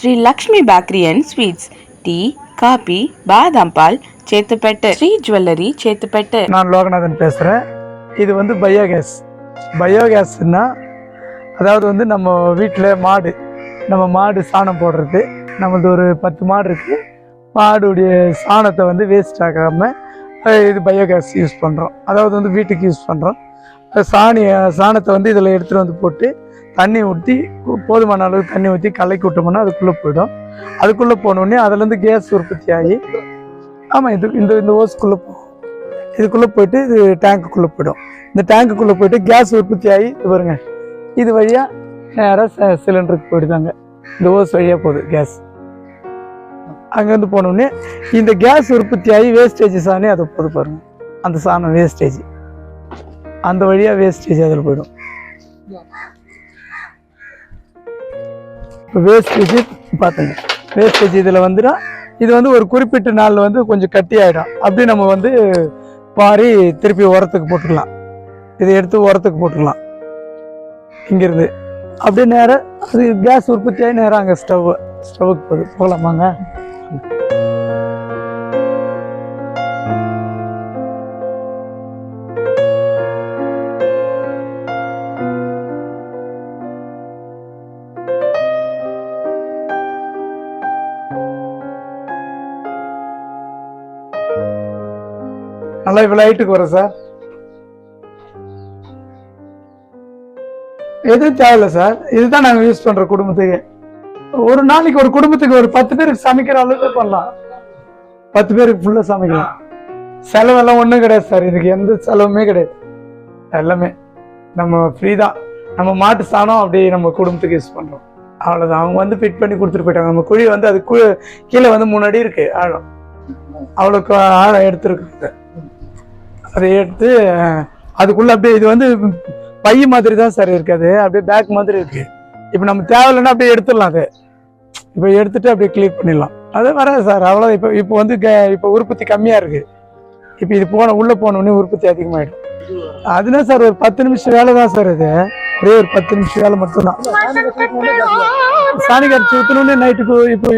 Shri Lakshmi bakery and sweets tea coffee பாதாம் பால் Chetpet Shri jewellery Chetpet. நான் லோகநாதன் பேசுகிறேன். இது வந்து பயோகேஸ்னா அதாவது வந்து நம்ம வீட்டில் மாடு சாணம் போடுறது. நம்மளது ஒரு 10 மாடு இருக்குது. மாடுடைய சாணத்தை வந்து வேஸ்ட் ஆகாமல் இது பயோகேஸ் யூஸ் பண்ணுறோம். அதாவது வந்து வீட்டுக்கு யூஸ் பண்ணுறோம். சாணத்தை வந்து இதில் எடுத்துகிட்டு வந்து போட்டு தண்ணி ஊற்றி போதுமான அளவு தண்ணி ஊற்றி கலக்கி விட்டோம்னா அதுக்குள்ளே போயிடும். அதுக்குள்ளே போனோடனே அதுலேருந்து கேஸ் உற்பத்தி ஆகி இந்த ஓஸ்க்குள்ளே போகும். இதுக்குள்ளே போயிட்டு இது டேங்குக்குள்ளே போயிடும். இந்த டேங்குக்குள்ளே போயிட்டு கேஸ் உற்பத்தி ஆகி இது பாருங்க, இது வழியாக நேராக சிலிண்டருக்கு போயிடுதாங்க. இந்த ஓஸ் வழியாக போகுது கேஸ். அங்கேருந்து போனோடனே இந்த கேஸ் உற்பத்தி ஆகி வேஸ்டேஜ் சாணி அதை போது பாருங்க, அந்த சாணம் வேஸ்டேஜ் அந்த வழியாக வேஸ்டேஜ் அதில் போயிடும். இப்போ வேஸ்டேஜ் பார்த்துங்க, வேஸ்டேஜ் இதில் வந்துடும். இது வந்து ஒரு குறிப்பிட்ட நாளில் வந்து கொஞ்சம் கட்டி ஆகிடும். அப்படி நம்ம வந்து பாரி திருப்பி உரத்துக்கு போட்டுக்கலாம். இதை எடுத்து உரத்துக்கு போட்டுக்கலாம். இங்கேருந்து அப்படியே நேராக அது கேஸ் உற்பத்தி ஆகி நேராக அங்கே ஸ்டவ்வுக்கு போகலாமாங்க. நல்லா இப்போ லைட்டுக்கு வரும் சார். எதுவும் தேவையில்லை சார். இதுதான் நாங்கள் யூஸ் பண்ணுறோம் குடும்பத்துக்கு. ஒரு நாளைக்கு ஒரு குடும்பத்துக்கு ஒரு 10 பேருக்கு சமைக்கிற அளவுக்கு பண்ணலாம். 10 பேருக்கு ஃபுல்லாக சமைக்கலாம். செலவெல்லாம் ஒன்றும் கிடையாது சார். இதுக்கு எந்த செலவுமே கிடையாது. எல்லாமே நம்ம ஃப்ரீ தான். நம்ம மாட்டு சாணம் அப்படியே நம்ம குடும்பத்துக்கு யூஸ் பண்ணுறோம். அவ்வளோதான். அவங்க வந்து ஃபிட் பண்ணி கொடுத்துட்டு போயிட்டாங்க. நம்ம குழி வந்து அது கீழே வந்து 3 அடி இருக்குது ஆழம். அவ்வளோக்கு ஆழம் எடுத்துருக்கு. அதை எடுத்து அதுக்குள்ளே அப்படியே இது வந்து பை மாதிரி தான் சார் இருக்குது. அப்படியே பேக் மாதிரி இருக்குது. இப்போ நம்ம தேவையில்லைன்னா அப்படியே எடுத்துடலாம். அதை இப்போ எடுத்துட்டு அப்படியே கிளீன் பண்ணிடலாம். அது வராது சார். அவ்வளோதான். இப்போ வந்து இப்போ உற்பத்தி கம்மியாக இருக்குது. இப்போ இது உள்ளே போனோடனே உற்பத்தி அதிகமாகிடும். அதுனா சார் ஒரு 10 நிமிஷம் வேலை தான் சார். இது ஒரே ஒரு 10 நிமிஷம் வேலை மட்டும்தான். சாணி கரைச்சி ஊற்றணுன்னு நைட்டுக்கு இப்போ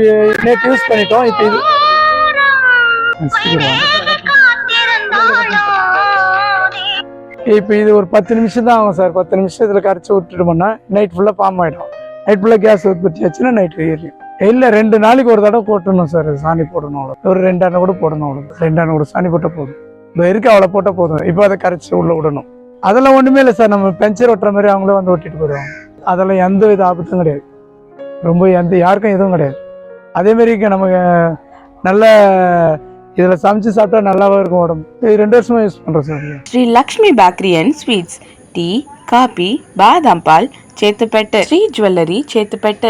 நேற்று யூஸ் பண்ணிட்டோம். இப்போ இது இப்போ இது ஒரு 10 நிமிஷம் தான் ஆகும் சார். 10 நிமிஷத்தில் கரைச்சி விட்டுட்டோம்னா நைட் ஃபுல்லாக ஃபார்ம் ஆகிடும். நைட் ஃபுல்லாக கேஸ் உற்பத்தி ஆச்சுன்னா நைட்டு ஏறிடும். இல்லை 2 நாளைக்கு ஒரு தடவை போட்டணும் சார். சாணி போடணும். அவ்வளோ ஒரு 2 அணை கூட போடணும். அவ்வளோ 2 அணை கூட சாணி போட்டால் போதும். இப்போ இருக்கு அவ்வளோ போட்டால் போதும். இப்போ அதை கரைச்சி உள்ளே விடணும். அதெல்லாம் ஒன்றுமே இல்லை சார். நம்ம பெஞ்சர் ஓட்டுற மாதிரி அவங்களே வந்து ஓட்டிட்டு போயிடுவாங்க. அதெல்லாம் எந்த வித ஆபத்தும் கிடையாது. ரொம்ப யாருக்கும் எதுவும் கிடையாது. அதேமாரி நமக்கு நல்ல இதில் சமைச்சு சாப்பிட்டா நல்லாவும் இருக்கும் உடம்பு. இது 2 வருஷமா யூஸ் பண்ணுறோம் sir. Shri Lakshmi bakery and sweets tea coffee బాదాం పాల్ చేతుపెట్టు శ్రీ జ్యువెల్లరీ చేతుపెట్టు.